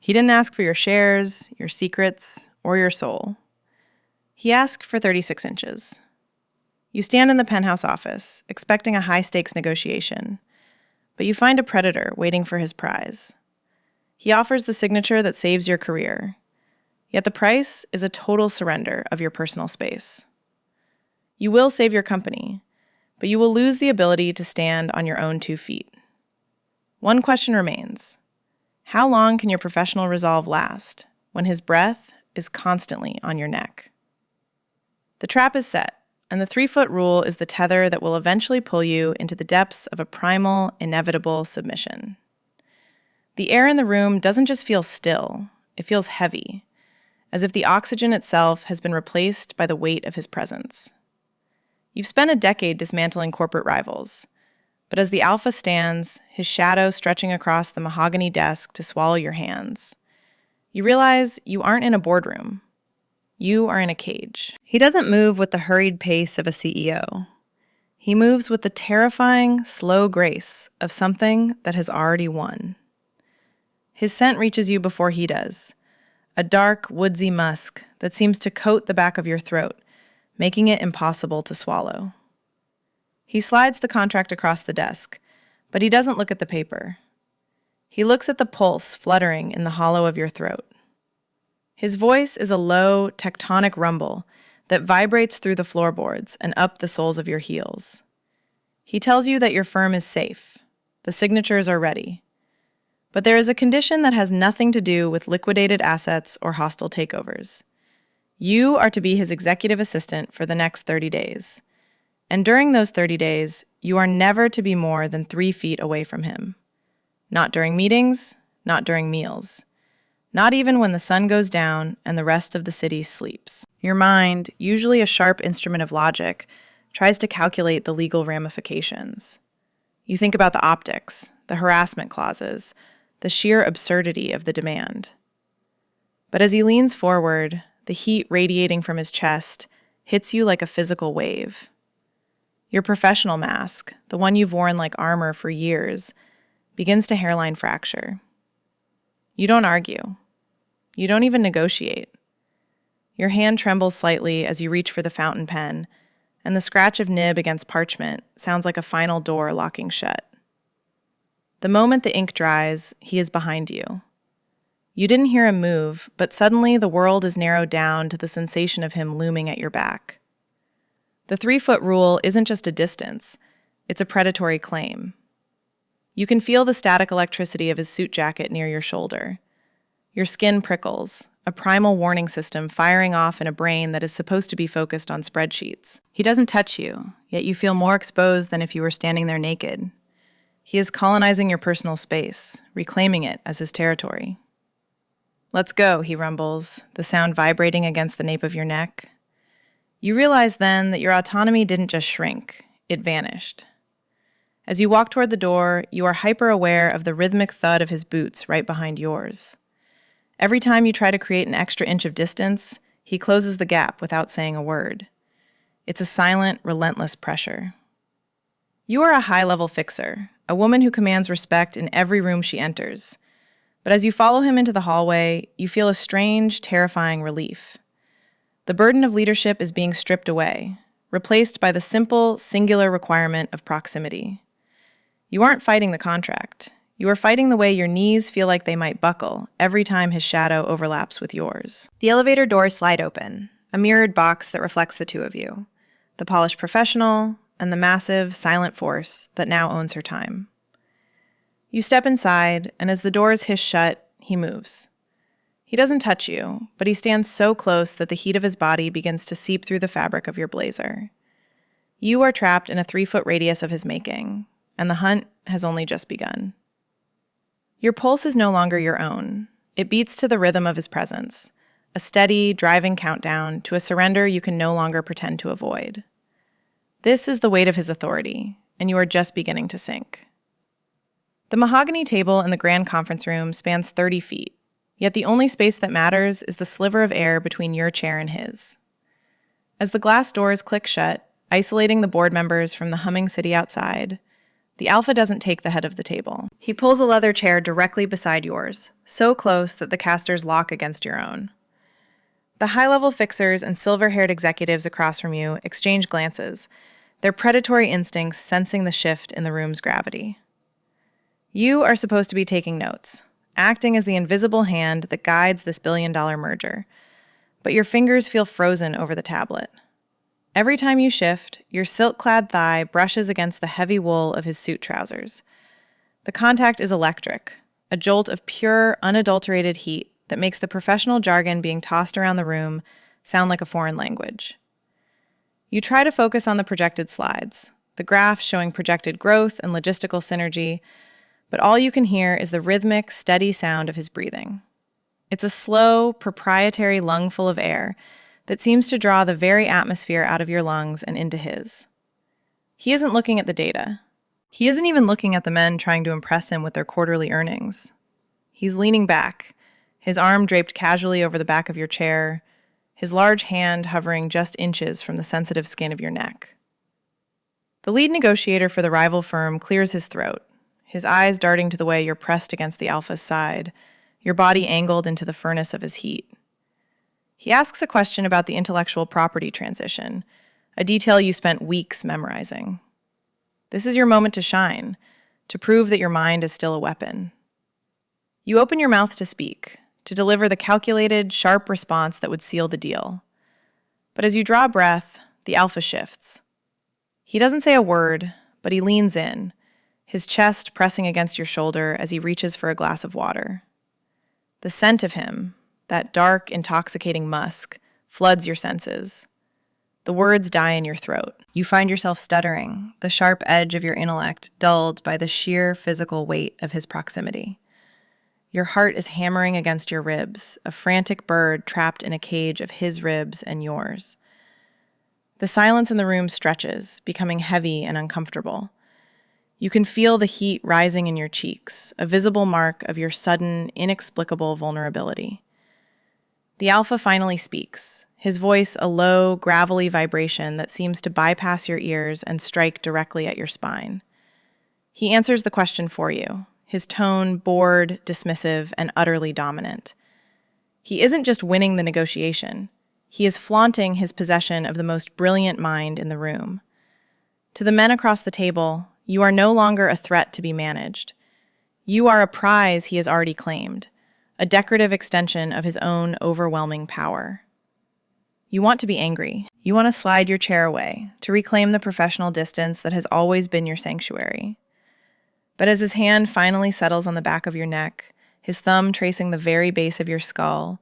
He didn't ask for your shares, your secrets, or your soul. He asked for 36 inches. You stand in the penthouse office, expecting a high-stakes negotiation, but you find a predator waiting for his prize. He offers the signature that saves your career, yet the price is a total surrender of your personal space. You will save your company, but you will lose the ability to stand on your own 2 feet. One question remains. How long can your professional resolve last when his breath is constantly on your neck? The trap is set, and the 3-foot rule is the tether that will eventually pull you into the depths of a primal, inevitable submission. The air in the room doesn't just feel still, it feels heavy, as if the oxygen itself has been replaced by the weight of his presence. You've spent a decade dismantling corporate rivals, but as the alpha stands, his shadow stretching across the mahogany desk to swallow your hands, you realize you aren't in a boardroom. You are in a cage. He doesn't move with the hurried pace of a CEO. He moves with the terrifying, slow grace of something that has already won. His scent reaches you before he does, a dark, woodsy musk that seems to coat the back of your throat, making it impossible to swallow. He slides the contract across the desk, but he doesn't look at the paper. He looks at the pulse fluttering in the hollow of your throat. His voice is a low, tectonic rumble that vibrates through the floorboards and up the soles of your heels. He tells you that your firm is safe. The signatures are ready. But there is a condition that has nothing to do with liquidated assets or hostile takeovers. You are to be his executive assistant for the next 30 days. And during those 30 days, you are never to be more than 3 feet away from him. Not during meetings, not during meals. Not even when the sun goes down and the rest of the city sleeps. Your mind, usually a sharp instrument of logic, tries to calculate the legal ramifications. You think about the optics, the harassment clauses, the sheer absurdity of the demand. But as he leans forward, the heat radiating from his chest hits you like a physical wave. Your professional mask, the one you've worn like armor for years, begins to hairline fracture. You don't argue. You don't even negotiate. Your hand trembles slightly as you reach for the fountain pen, and the scratch of nib against parchment sounds like a final door locking shut. The moment the ink dries, he is behind you. You didn't hear him move, but suddenly the world is narrowed down to the sensation of him looming at your back. The 3-foot rule isn't just a distance, it's a predatory claim. You can feel the static electricity of his suit jacket near your shoulder. Your skin prickles, a primal warning system firing off in a brain that is supposed to be focused on spreadsheets. He doesn't touch you, yet you feel more exposed than if you were standing there naked. He is colonizing your personal space, reclaiming it as his territory. "Let's go," he rumbles, the sound vibrating against the nape of your neck. You realize then that your autonomy didn't just shrink, it vanished. As you walk toward the door, you are hyper-aware of the rhythmic thud of his boots right behind yours. Every time you try to create an extra inch of distance, he closes the gap without saying a word. It's a silent, relentless pressure. You are a high-level fixer, a woman who commands respect in every room she enters. But as you follow him into the hallway, you feel a strange, terrifying relief. The burden of leadership is being stripped away, replaced by the simple, singular requirement of proximity. You aren't fighting the contract. You are fighting the way your knees feel like they might buckle every time his shadow overlaps with yours. The elevator doors slide open, a mirrored box that reflects the two of you, the polished professional and the massive, silent force that now owns her time. You step inside, and as the doors hiss shut, he moves. He doesn't touch you, but he stands so close that the heat of his body begins to seep through the fabric of your blazer. You are trapped in a 3-foot radius of his making, and the hunt has only just begun. Your pulse is no longer your own. It beats to the rhythm of his presence, a steady, driving countdown to a surrender you can no longer pretend to avoid. This is the weight of his authority, and you are just beginning to sink. The mahogany table in the grand conference room spans 30 feet, yet the only space that matters is the sliver of air between your chair and his. As the glass doors click shut, isolating the board members from the humming city outside, The alpha doesn't take the head of the table. He pulls a leather chair directly beside yours, so close that the casters lock against your own. The high-level fixers and silver-haired executives across from you exchange glances, their predatory instincts sensing the shift in the room's gravity. You are supposed to be taking notes, acting as the invisible hand that guides this billion-dollar merger, but your fingers feel frozen over the tablet. Every time you shift, your silk-clad thigh brushes against the heavy wool of his suit trousers. The contact is electric, a jolt of pure, unadulterated heat that makes the professional jargon being tossed around the room sound like a foreign language. You try to focus on the projected slides, the graphs showing projected growth and logistical synergy, but all you can hear is the rhythmic, steady sound of his breathing. It's a slow, proprietary lungful of air that seems to draw the very atmosphere out of your lungs and into his. He isn't looking at the data. He isn't even looking at the men trying to impress him with their quarterly earnings. He's leaning back, his arm draped casually over the back of your chair, his large hand hovering just inches from the sensitive skin of your neck. The lead negotiator for the rival firm clears his throat, his eyes darting to the way you're pressed against the alpha's side, your body angled into the furnace of his heat. He asks a question about the intellectual property transition, a detail you spent weeks memorizing. This is your moment to shine, to prove that your mind is still a weapon. You open your mouth to speak, to deliver the calculated, sharp response that would seal the deal. But as you draw breath, the alpha shifts. He doesn't say a word, but he leans in, his chest pressing against your shoulder as he reaches for a glass of water. The scent of him, that dark, intoxicating musk, floods your senses. The words die in your throat. You find yourself stuttering, the sharp edge of your intellect dulled by the sheer physical weight of his proximity. Your heart is hammering against your ribs, a frantic bird trapped in a cage of his ribs and yours. The silence in the room stretches, becoming heavy and uncomfortable. You can feel the heat rising in your cheeks, a visible mark of your sudden, inexplicable vulnerability. The alpha finally speaks, his voice a low, gravelly vibration that seems to bypass your ears and strike directly at your spine. He answers the question for you, his tone bored, dismissive, and utterly dominant. He isn't just winning the negotiation. He is flaunting his possession of the most brilliant mind in the room. To the men across the table, you are no longer a threat to be managed. You are a prize he has already claimed, a decorative extension of his own overwhelming power. You want to be angry. You want to slide your chair away, to reclaim the professional distance that has always been your sanctuary. But as his hand finally settles on the back of your neck, his thumb tracing the very base of your skull,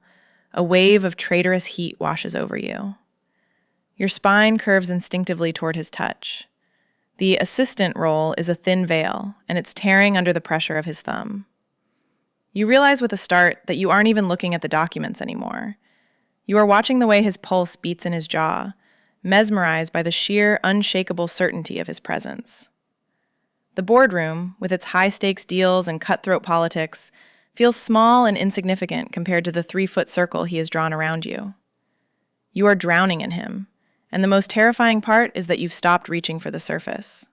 a wave of traitorous heat washes over you. Your spine curves instinctively toward his touch. The assistant role is a thin veil, and it's tearing under the pressure of his thumb. You realize with a start that you aren't even looking at the documents anymore. You are watching the way his pulse beats in his jaw, mesmerized by the sheer, unshakable certainty of his presence. The boardroom, with its high-stakes deals and cutthroat politics, feels small and insignificant compared to the 3-foot circle he has drawn around you. You are drowning in him, and the most terrifying part is that you've stopped reaching for the surface.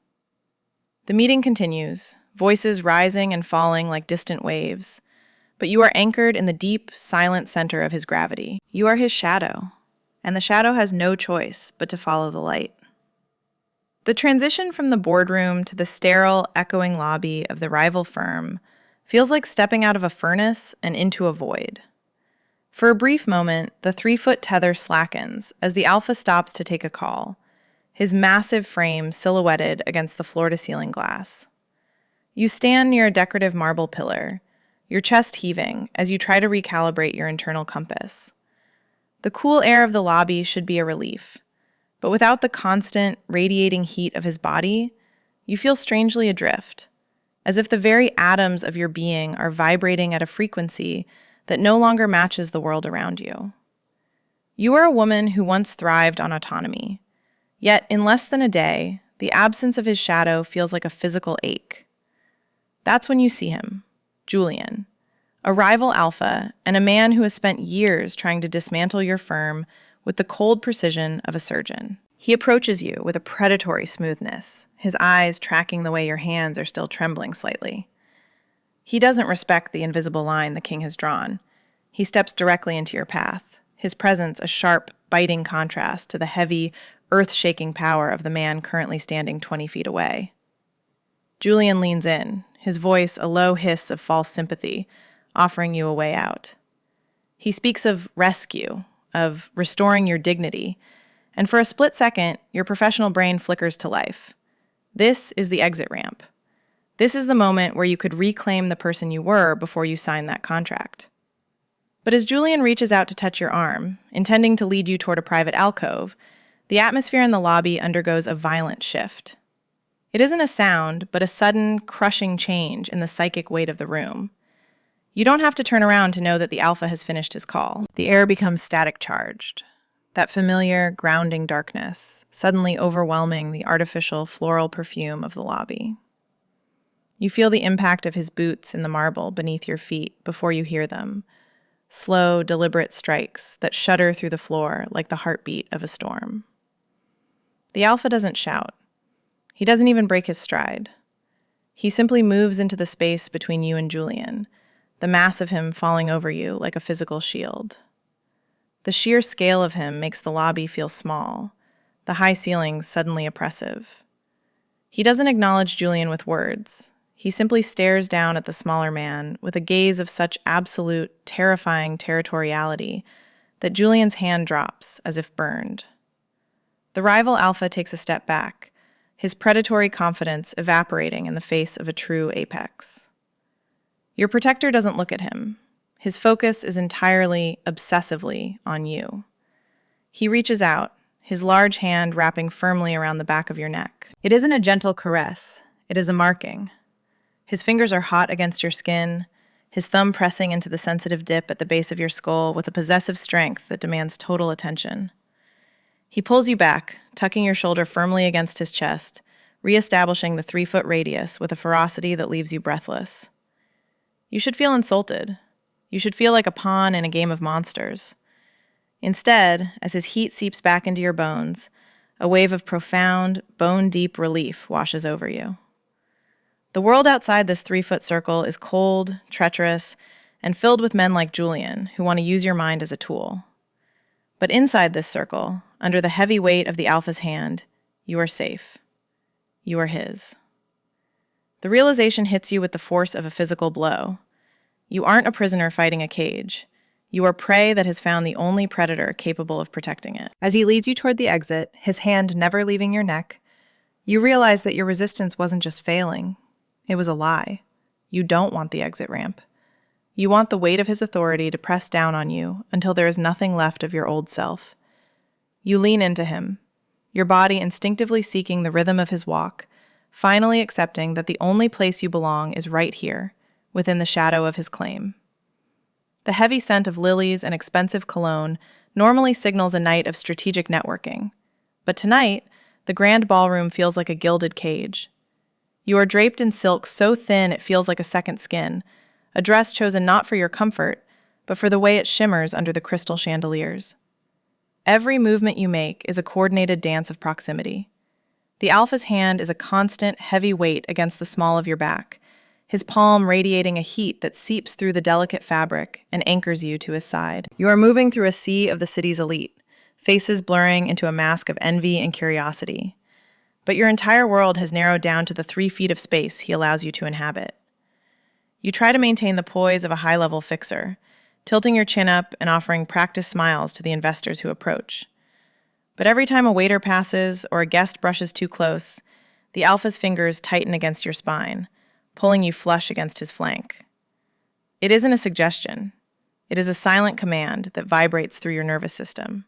The meeting continues, voices rising and falling like distant waves, but you are anchored in the deep, silent center of his gravity. You are his shadow, and the shadow has no choice but to follow the light. The transition from the boardroom to the sterile, echoing lobby of the rival firm feels like stepping out of a furnace and into a void. For a brief moment, the 3-foot tether slackens as the alpha stops to take a call, his massive frame silhouetted against the floor-to-ceiling glass. You stand near a decorative marble pillar, your chest heaving as you try to recalibrate your internal compass. The cool air of the lobby should be a relief, but without the constant, radiating heat of his body, you feel strangely adrift, as if the very atoms of your being are vibrating at a frequency that no longer matches the world around you. You are a woman who once thrived on autonomy, yet in less than a day, the absence of his shadow feels like a physical ache. That's when you see him, Julian, a rival alpha and a man who has spent years trying to dismantle your firm with the cold precision of a surgeon. He approaches you with a predatory smoothness, his eyes tracking the way your hands are still trembling slightly. He doesn't respect the invisible line the king has drawn. He steps directly into your path, his presence a sharp, biting contrast to the heavy, earth-shaking power of the man currently standing 20 feet away. Julian leans in, his voice a low hiss of false sympathy, offering you a way out. He speaks of rescue, of restoring your dignity, and for a split second, your professional brain flickers to life. This is the exit ramp. This is the moment where you could reclaim the person you were before you signed that contract. But as Julian reaches out to touch your arm, intending to lead you toward a private alcove, the atmosphere in the lobby undergoes a violent shift. It isn't a sound, but a sudden, crushing change in the psychic weight of the room. You don't have to turn around to know that the alpha has finished his call. The air becomes static charged. That familiar, grounding darkness, suddenly overwhelming the artificial floral perfume of the lobby. You feel the impact of his boots in the marble beneath your feet before you hear them, slow, deliberate strikes that shudder through the floor like the heartbeat of a storm. The alpha doesn't shout. He doesn't even break his stride. He simply moves into the space between you and Julian, the mass of him falling over you like a physical shield. The sheer scale of him makes the lobby feel small, the high ceilings suddenly oppressive. He doesn't acknowledge Julian with words. He simply stares down at the smaller man with a gaze of such absolute, terrifying territoriality that Julian's hand drops as if burned. The rival alpha takes a step back, his predatory confidence evaporating in the face of a true apex. Your protector doesn't look at him. His focus is entirely, obsessively on you. He reaches out, his large hand wrapping firmly around the back of your neck. It isn't a gentle caress, it is a marking. His fingers are hot against your skin, his thumb pressing into the sensitive dip at the base of your skull with a possessive strength that demands total attention. He pulls you back, tucking your shoulder firmly against his chest, reestablishing the 3-foot radius with a ferocity that leaves you breathless. You should feel insulted. You should feel like a pawn in a game of monsters. Instead, as his heat seeps back into your bones, a wave of profound, bone-deep relief washes over you. The world outside this 3-foot circle is cold, treacherous, and filled with men like Julian who want to use your mind as a tool. But inside this circle, under the heavy weight of the alpha's hand, you are safe. You are his. The realization hits you with the force of a physical blow. You aren't a prisoner fighting a cage. You are prey that has found the only predator capable of protecting it. As he leads you toward the exit, his hand never leaving your neck, you realize that your resistance wasn't just failing. It was a lie. You don't want the exit ramp. You want the weight of his authority to press down on you until there is nothing left of your old self. You lean into him, your body instinctively seeking the rhythm of his walk, finally accepting that the only place you belong is right here, within the shadow of his claim. The heavy scent of lilies and expensive cologne normally signals a night of strategic networking, but tonight, the grand ballroom feels like a gilded cage. You are draped in silk so thin it feels like a second skin, a dress chosen not for your comfort, but for the way it shimmers under the crystal chandeliers. Every movement you make is a coordinated dance of proximity. The alpha's hand is a constant, heavy weight against the small of your back, his palm radiating a heat that seeps through the delicate fabric and anchors you to his side. You are moving through a sea of the city's elite, faces blurring into a mask of envy and curiosity. But your entire world has narrowed down to the 3 feet of space he allows you to inhabit. You try to maintain the poise of a high-level fixer, tilting your chin up and offering practiced smiles to the investors who approach. But every time a waiter passes or a guest brushes too close, the alpha's fingers tighten against your spine, pulling you flush against his flank. It isn't a suggestion. It is a silent command that vibrates through your nervous system.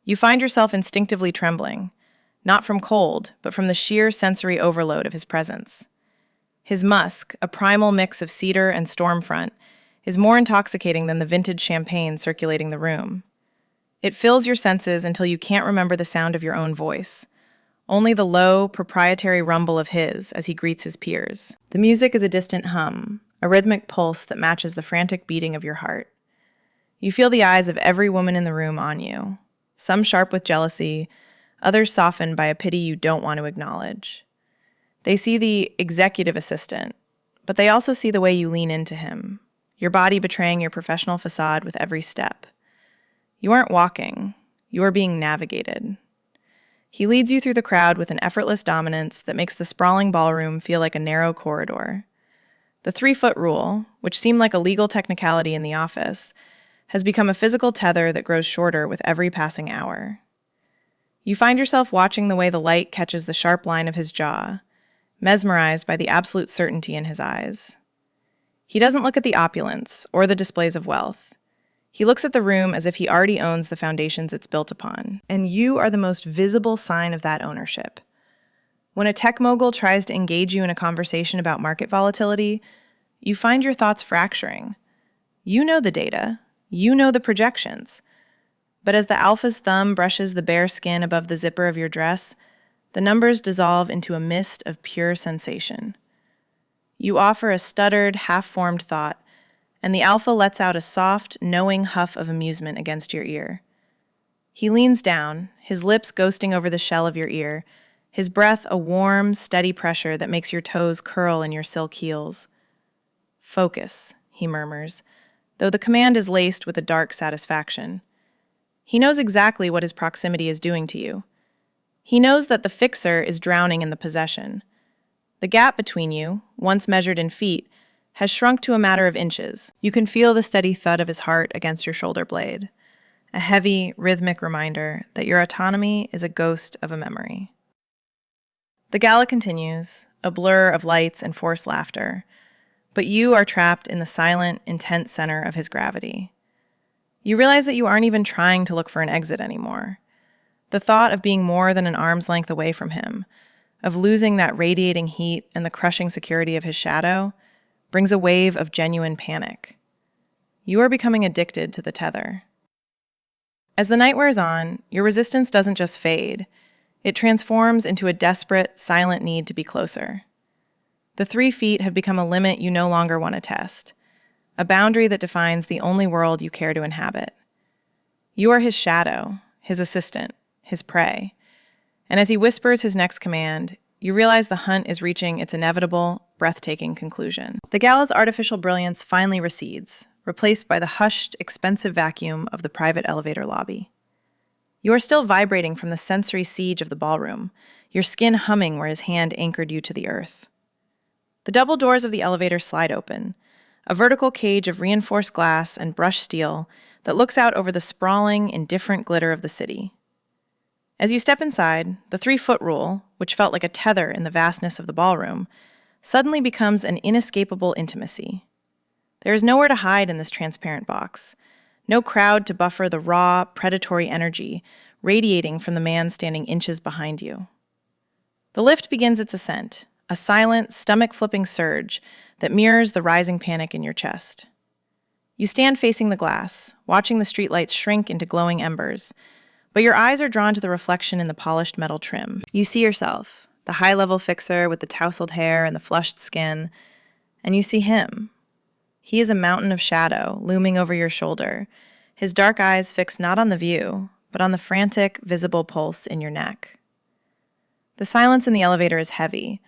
You find yourself instinctively trembling, not from cold, but from the sheer sensory overload of his presence. His musk, a primal mix of cedar and stormfront, is more intoxicating than the vintage champagne circulating the room. It fills your senses until you can't remember the sound of your own voice, only the low, proprietary rumble of his as he greets his peers. The music is a distant hum, a rhythmic pulse that matches the frantic beating of your heart. You feel the eyes of every woman in the room on you, some sharp with jealousy, others softened by a pity you don't want to acknowledge. They see the executive assistant, but they also see the way you lean into him, your body betraying your professional facade with every step. You aren't walking, you are being navigated. He leads you through the crowd with an effortless dominance that makes the sprawling ballroom feel like a narrow corridor. The 3-foot rule, which seemed like a legal technicality in the office, has become a physical tether that grows shorter with every passing hour. You find yourself watching the way the light catches the sharp line of his jaw, mesmerized by the absolute certainty in his eyes. He doesn't look at the opulence or the displays of wealth. He looks at the room as if he already owns the foundations it's built upon, and you are the most visible sign of that ownership. When a tech mogul tries to engage you in a conversation about market volatility, you find your thoughts fracturing. You know the data, you know the projections, but as the alpha's thumb brushes the bare skin above the zipper of your dress, the numbers dissolve into a mist of pure sensation. You offer a stuttered, half-formed thought, and the alpha lets out a soft, knowing huff of amusement against your ear. He leans down, his lips ghosting over the shell of your ear, his breath a warm, steady pressure that makes your toes curl in your silk heels. "Focus," he murmurs, though the command is laced with a dark satisfaction. He knows exactly what his proximity is doing to you. He knows that the fixer is drowning in the possession. The gap between you, once measured in feet, has shrunk to a matter of inches. You can feel the steady thud of his heart against your shoulder blade, a heavy, rhythmic reminder that your autonomy is a ghost of a memory. The gala continues, a blur of lights and forced laughter, but you are trapped in the silent, intense center of his gravity. You realize that you aren't even trying to look for an exit anymore. The thought of being more than an arm's length away from him, of losing that radiating heat and the crushing security of his shadow, brings a wave of genuine panic. You are becoming addicted to the tether. As the night wears on, your resistance doesn't just fade, it transforms into a desperate, silent need to be closer. The 3 feet have become a limit you no longer want to test, a boundary that defines the only world you care to inhabit. You are his shadow, his assistant, his prey. And as he whispers his next command, you realize the hunt is reaching its inevitable, breathtaking conclusion. The gala's artificial brilliance finally recedes, replaced by the hushed, expensive vacuum of the private elevator lobby. You are still vibrating from the sensory siege of the ballroom, your skin humming where his hand anchored you to the earth. The double doors of the elevator slide open, a vertical cage of reinforced glass and brushed steel that looks out over the sprawling, indifferent glitter of the city. As you step inside, the 3-foot rule, which felt like a tether in the vastness of the ballroom, suddenly becomes an inescapable intimacy. There is nowhere to hide in this transparent box, no crowd to buffer the raw, predatory energy radiating from the man standing inches behind you. The lift begins its ascent, a silent, stomach-flipping surge that mirrors the rising panic in your chest. You stand facing the glass, watching the streetlights shrink into glowing embers, but your eyes are drawn to the reflection in the polished metal trim. You see yourself, the high-level fixer with the tousled hair and the flushed skin, and you see him. He is a mountain of shadow looming over your shoulder, his dark eyes fixed not on the view, but on the frantic, visible pulse in your neck. The silence in the elevator is heavy,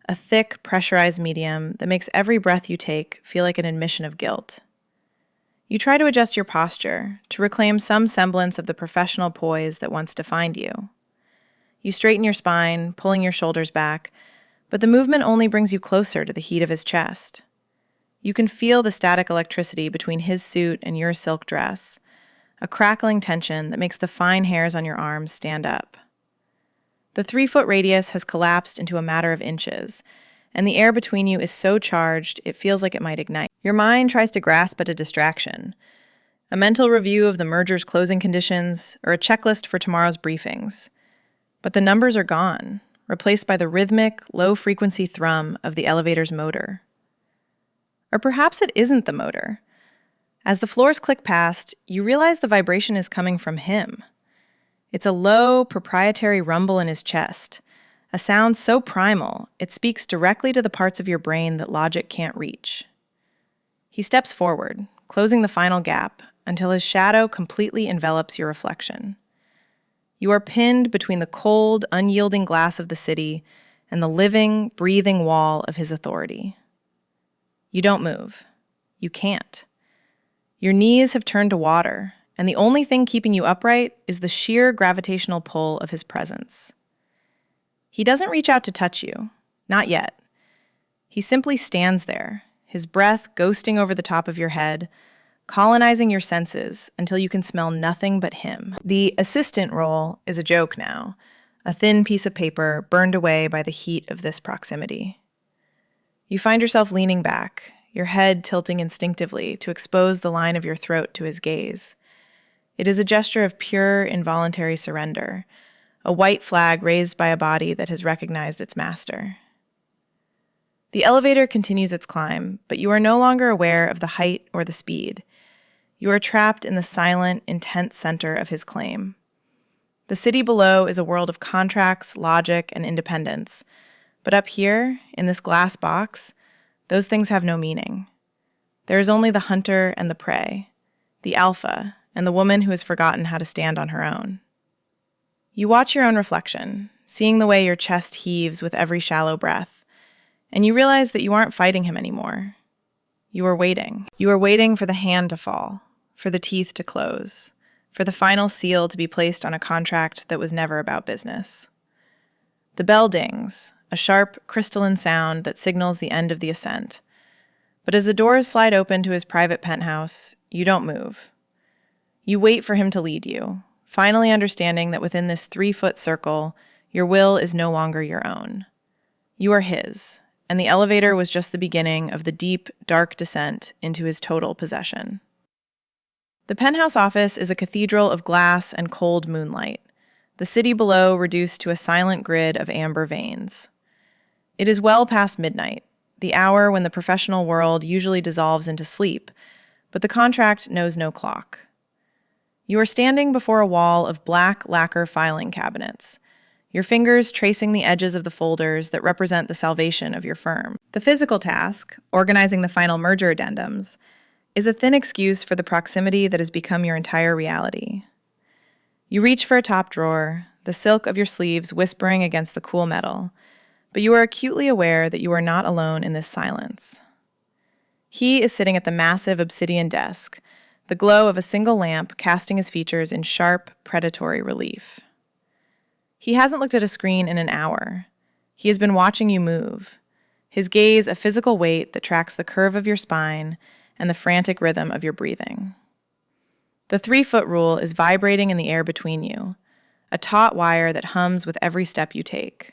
a thick, pressurized medium that makes every breath you take feel like an admission of guilt. You try to adjust your posture, to reclaim some semblance of the professional poise that once defined you. You straighten your spine, pulling your shoulders back, but the movement only brings you closer to the heat of his chest. You can feel the static electricity between his suit and your silk dress, a crackling tension that makes the fine hairs on your arms stand up. The 3-foot radius has collapsed into a matter of inches, and the air between you is so charged it feels like it might ignite. Your mind tries to grasp at a distraction, a mental review of the merger's closing conditions, or a checklist for tomorrow's briefings. But the numbers are gone, replaced by the rhythmic, low-frequency thrum of the elevator's motor. Or perhaps it isn't the motor. As the floors click past, you realize the vibration is coming from him. It's a low, proprietary rumble in his chest, a sound so primal it speaks directly to the parts of your brain that logic can't reach. He steps forward, closing the final gap until his shadow completely envelops your reflection. You are pinned between the cold, unyielding glass of the city and the living, breathing wall of his authority. You don't move. You can't. Your knees have turned to water, and the only thing keeping you upright is the sheer gravitational pull of his presence. He doesn't reach out to touch you. Not yet. He simply stands there, his breath ghosting over the top of your head, colonizing your senses until you can smell nothing but him. The assistant role is a joke now, a thin piece of paper burned away by the heat of this proximity. You find yourself leaning back, your head tilting instinctively to expose the line of your throat to his gaze. It is a gesture of pure, involuntary surrender, a white flag raised by a body that has recognized its master. The elevator continues its climb, but you are no longer aware of the height or the speed. You are trapped in the silent, intense center of his claim. The city below is a world of contracts, logic, and independence. But up here, in this glass box, those things have no meaning. There is only the hunter and the prey, the alpha, and the woman who has forgotten how to stand on her own. You watch your own reflection, seeing the way your chest heaves with every shallow breath, and you realize that you aren't fighting him anymore. You are waiting. You are waiting for the hand to fall, for the teeth to close, for the final seal to be placed on a contract that was never about business. The bell dings, a sharp, crystalline sound that signals the end of the ascent. But as the doors slide open to his private penthouse, you don't move. You wait for him to lead you, finally understanding that within this 3-foot circle, your will is no longer your own. You are his, and the elevator was just the beginning of the deep, dark descent into his total possession. The penthouse office is a cathedral of glass and cold moonlight, the city below reduced to a silent grid of amber veins. It is well past midnight, the hour when the professional world usually dissolves into sleep, but the contract knows no clock. You are standing before a wall of black lacquer filing cabinets, your fingers tracing the edges of the folders that represent the salvation of your firm. The physical task, organizing the final merger addendums, is a thin excuse for the proximity that has become your entire reality. You reach for a top drawer, the silk of your sleeves whispering against the cool metal, but you are acutely aware that you are not alone in this silence. He is sitting at the massive obsidian desk, the glow of a single lamp casting his features in sharp, predatory relief. He hasn't looked at a screen in an hour. He has been watching you move, his gaze a physical weight that tracks the curve of your spine and the frantic rhythm of your breathing. The 3-foot rule is vibrating in the air between you, a taut wire that hums with every step you take.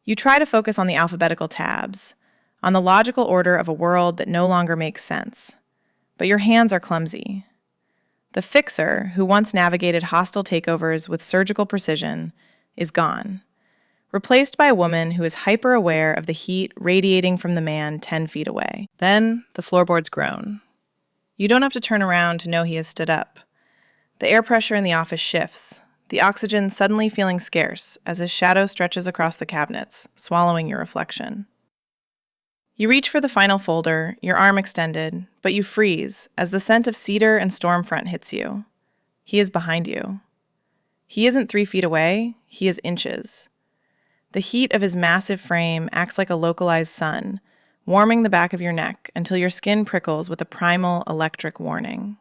You try to focus on the alphabetical tabs, on the logical order of a world that no longer makes sense, but your hands are clumsy. The fixer, who once navigated hostile takeovers with surgical precision, is gone, replaced by a woman who is hyper-aware of the heat radiating from the man 10 feet away. Then the floorboards groan. You don't have to turn around to know he has stood up. The air pressure in the office shifts, the oxygen suddenly feeling scarce as his shadow stretches across the cabinets, swallowing your reflection. You reach for the final folder, your arm extended, but you freeze as the scent of cedar and stormfront hits you. He is behind you. He isn't 3 feet away, he is inches. The heat of his massive frame acts like a localized sun, warming the back of your neck until your skin prickles with a primal electric warning.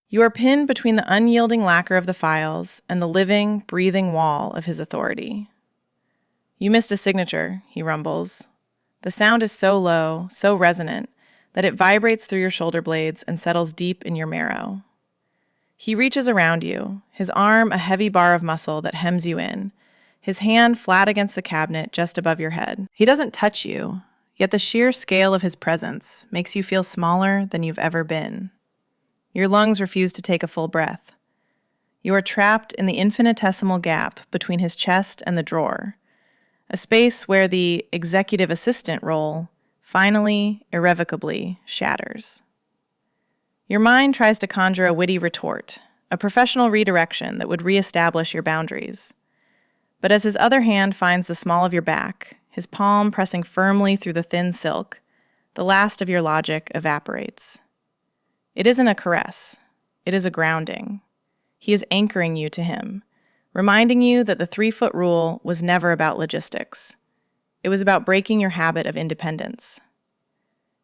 You are pinned between the unyielding lacquer of the files and the living, breathing wall of his authority. You missed a signature, he rumbles. The sound is so low, so resonant, that it vibrates through your shoulder blades and settles deep in your marrow. He reaches around you, his arm a heavy bar of muscle that hems you in, his hand flat against the cabinet just above your head. He doesn't touch you, yet the sheer scale of his presence makes you feel smaller than you've ever been. Your lungs refuse to take a full breath. You are trapped in the infinitesimal gap between his chest and the drawer, a space where the executive assistant role finally, irrevocably shatters. Your mind tries to conjure a witty retort, a professional redirection that would reestablish your boundaries. But as his other hand finds the small of your back, his palm pressing firmly through the thin silk, the last of your logic evaporates. It isn't a caress. It is a grounding. He is anchoring you to him, reminding you that the 3-foot rule was never about logistics. It was about breaking your habit of independence.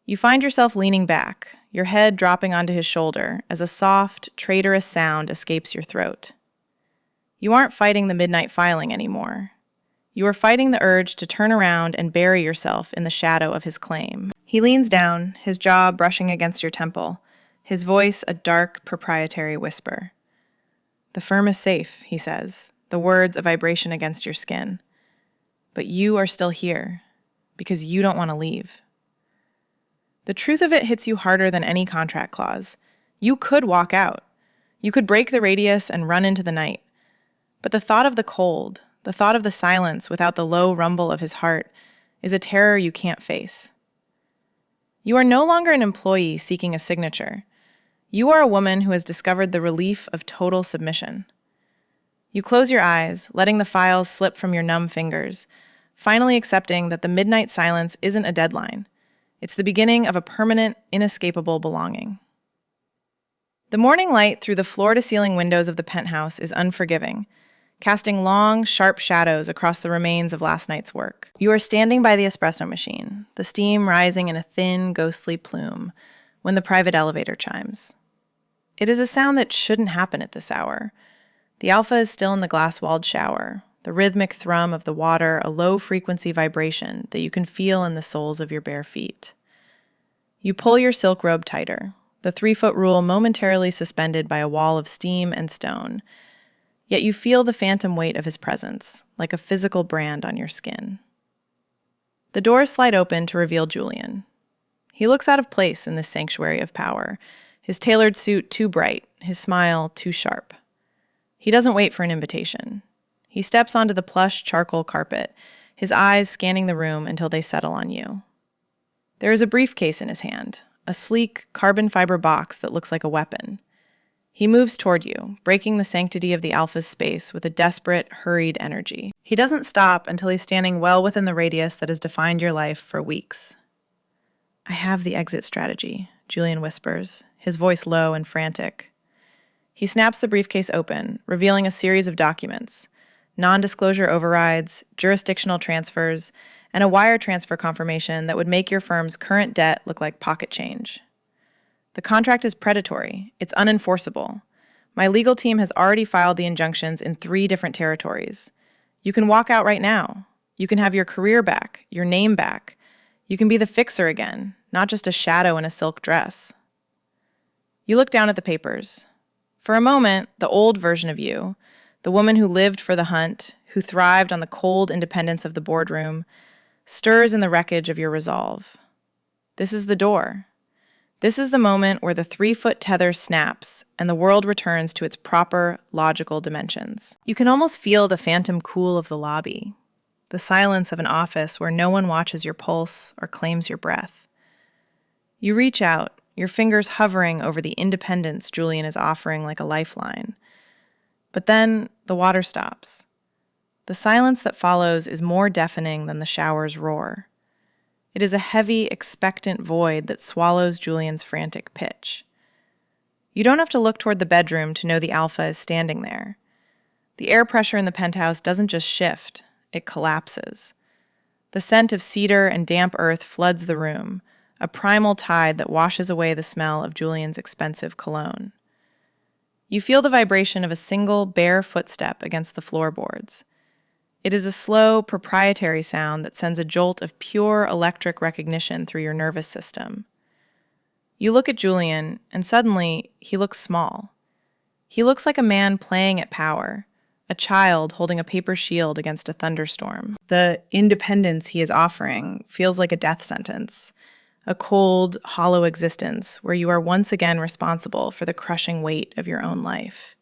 You find yourself leaning back, your head dropping onto his shoulder as a soft, traitorous sound escapes your throat. You aren't fighting the midnight filing anymore. You are fighting the urge to turn around and bury yourself in the shadow of his claim. He leans down, his jaw brushing against your temple, his voice a dark, proprietary whisper. "The firm is safe," he says, the words a vibration against your skin. But you are still here, because you don't want to leave. The truth of it hits you harder than any contract clause. You could walk out. You could break the radius and run into the night. But the thought of the cold, the thought of the silence without the low rumble of his heart, is a terror you can't face. You are no longer an employee seeking a signature. You are a woman who has discovered the relief of total submission. You close your eyes, letting the files slip from your numb fingers, finally accepting that the midnight silence isn't a deadline. It's the beginning of a permanent, inescapable belonging. The morning light through the floor-to-ceiling windows of the penthouse is unforgiving, casting long, sharp shadows across the remains of last night's work. You are standing by the espresso machine, the steam rising in a thin, ghostly plume, when the private elevator chimes. It is a sound that shouldn't happen at this hour. The alpha is still in the glass-walled shower, the rhythmic thrum of the water a low-frequency vibration that you can feel in the soles of your bare feet. You pull your silk robe tighter, the 3-foot rule momentarily suspended by a wall of steam and stone, yet you feel the phantom weight of his presence, like a physical brand on your skin. The doors slide open to reveal Julian. He looks out of place in this sanctuary of power, his tailored suit too bright, his smile too sharp. He doesn't wait for an invitation. He steps onto the plush charcoal carpet, his eyes scanning the room until they settle on you. There is a briefcase in his hand, a sleek carbon fiber box that looks like a weapon. He moves toward you, breaking the sanctity of the alpha's space with a desperate, hurried energy. He doesn't stop until he's standing well within the radius that has defined your life for weeks. "I have the exit strategy," Julian whispers, his voice low and frantic. He snaps the briefcase open, revealing a series of documents, non-disclosure overrides, jurisdictional transfers, and a wire transfer confirmation that would make your firm's current debt look like pocket change. The contract is predatory. It's unenforceable. My legal team has already filed the injunctions in 3 different territories. You can walk out right now. You can have your career back, your name back. You can be the fixer again, not just a shadow in a silk dress. You look down at the papers. For a moment, the old version of you, the woman who lived for the hunt, who thrived on the cold independence of the boardroom, stirs in the wreckage of your resolve. This is the door. This is the moment where the 3-foot tether snaps and the world returns to its proper, logical dimensions. You can almost feel the phantom cool of the lobby, the silence of an office where no one watches your pulse or claims your breath. You reach out, your fingers hovering over the independence Julian is offering like a lifeline. But then the water stops. The silence that follows is more deafening than the shower's roar. It is a heavy, expectant void that swallows Julian's frantic pitch. You don't have to look toward the bedroom to know the alpha is standing there. The air pressure in the penthouse doesn't just shift, it collapses. The scent of cedar and damp earth floods the room, a primal tide that washes away the smell of Julian's expensive cologne. You feel the vibration of a single, bare footstep against the floorboards. It is a slow, proprietary sound that sends a jolt of pure electric recognition through your nervous system. You look at Julian, and suddenly, he looks small. He looks like a man playing at power, a child holding a paper shield against a thunderstorm. The independence he is offering feels like a death sentence, a cold, hollow existence where you are once again responsible for the crushing weight of your own life.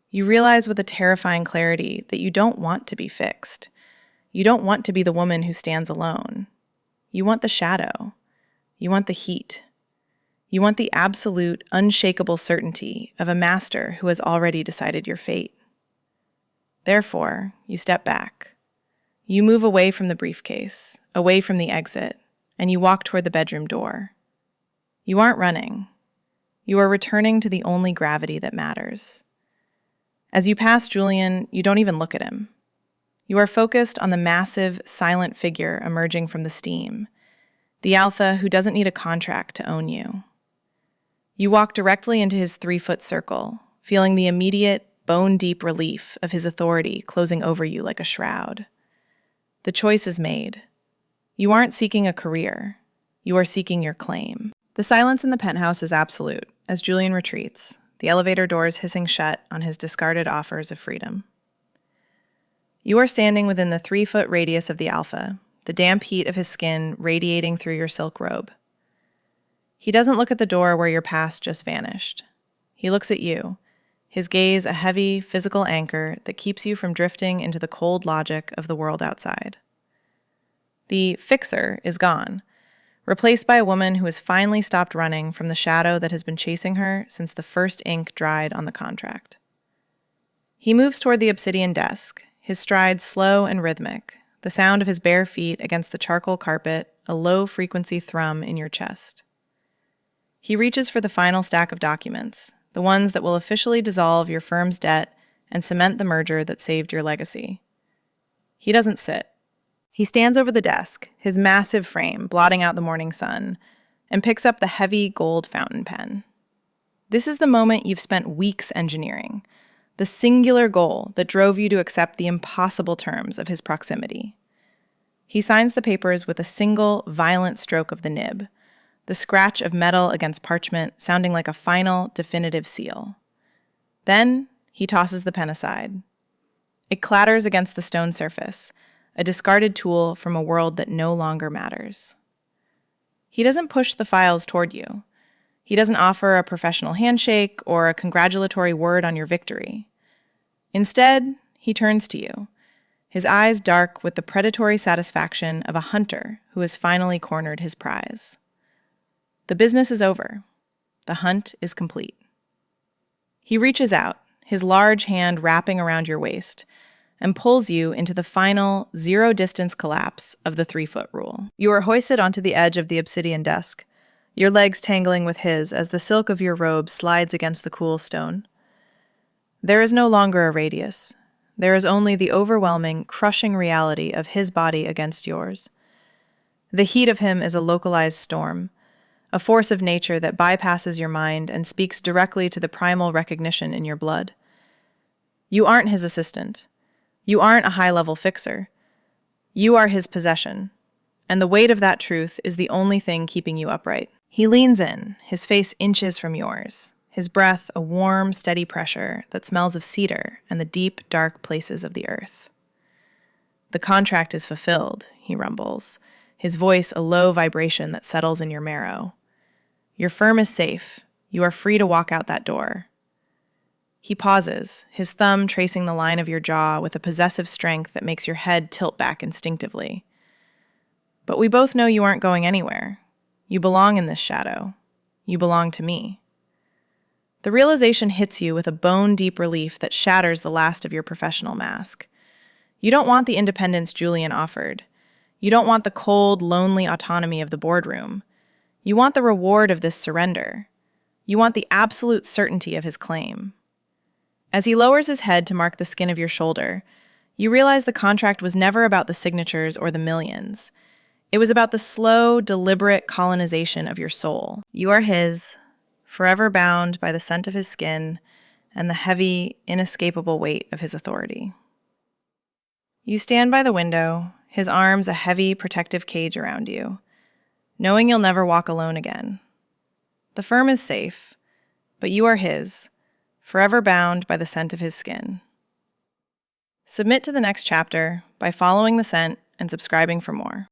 You realize with a terrifying clarity that you don't want to be fixed. You don't want to be the woman who stands alone. You want the shadow. You want the heat. You want the absolute, unshakable certainty of a master who has already decided your fate. Therefore, you step back. You move away from the briefcase, away from the exit, and you walk toward the bedroom door. You aren't running. You are returning to the only gravity that matters. As you pass Julian, you don't even look at him. You are focused on the massive, silent figure emerging from the steam, the alpha who doesn't need a contract to own you. You walk directly into his 3-foot circle, feeling the immediate, bone-deep relief of his authority closing over you like a shroud. The choice is made. You aren't seeking a career. You are seeking your claim. The silence in the penthouse is absolute as Julian retreats, the elevator doors hissing shut on his discarded offers of freedom. You are standing within the 3-foot radius of the alpha, the damp heat of his skin radiating through your silk robe. He doesn't look at the door where your past just vanished. He looks at you, his gaze a heavy, physical anchor that keeps you from drifting into the cold logic of the world outside. The fixer is gone, replaced by a woman who has finally stopped running from the shadow that has been chasing her since the first ink dried on the contract. He moves toward the obsidian desk, his stride slow and rhythmic, the sound of his bare feet against the charcoal carpet, a low-frequency thrum in your chest. He reaches for the final stack of documents, the ones that will officially dissolve your firm's debt and cement the merger that saved your legacy. He doesn't sit. He stands over the desk, his massive frame blotting out the morning sun, and picks up the heavy gold fountain pen. This is the moment you've spent weeks engineering, the singular goal that drove you to accept the impossible terms of his proximity. He signs the papers with a single, violent stroke of the nib, the scratch of metal against parchment sounding like a final, definitive seal. Then he tosses the pen aside. It clatters against the stone surface, a discarded tool from a world that no longer matters. He doesn't push the files toward you. He doesn't offer a professional handshake or a congratulatory word on your victory. Instead, he turns to you, his eyes dark with the predatory satisfaction of a hunter who has finally cornered his prize. The business is over. The hunt is complete. He reaches out, his large hand wrapping around your waist, and pulls you into the final zero-distance collapse of the 3-foot rule. You are hoisted onto the edge of the obsidian desk, your legs tangling with his as the silk of your robe slides against the cool stone. There is no longer a radius. There is only the overwhelming, crushing reality of his body against yours. The heat of him is a localized storm, a force of nature that bypasses your mind and speaks directly to the primal recognition in your blood. You aren't his assistant. You aren't a high-level fixer. You are his possession, and the weight of that truth is the only thing keeping you upright. He leans in, his face inches from yours, his breath a warm, steady pressure that smells of cedar and the deep, dark places of the earth. The contract is fulfilled, he rumbles, his voice a low vibration that settles in your marrow. Your firm is safe. You are free to walk out that door. He pauses, his thumb tracing the line of your jaw with a possessive strength that makes your head tilt back instinctively. But we both know you aren't going anywhere. You belong in this shadow. You belong to me. The realization hits you with a bone-deep relief that shatters the last of your professional mask. You don't want the independence Julian offered. You don't want the cold, lonely autonomy of the boardroom. You want the reward of this surrender. You want the absolute certainty of his claim. As he lowers his head to mark the skin of your shoulder, you realize the contract was never about the signatures or the millions. It was about the slow, deliberate colonization of your soul. You are his, forever bound by the scent of his skin and the heavy, inescapable weight of his authority. You stand by the window, his arms a heavy, protective cage around you, knowing you'll never walk alone again. The firm is safe, but you are his, forever bound by the scent of his skin. Submit to the next chapter by following the scent and subscribing for more.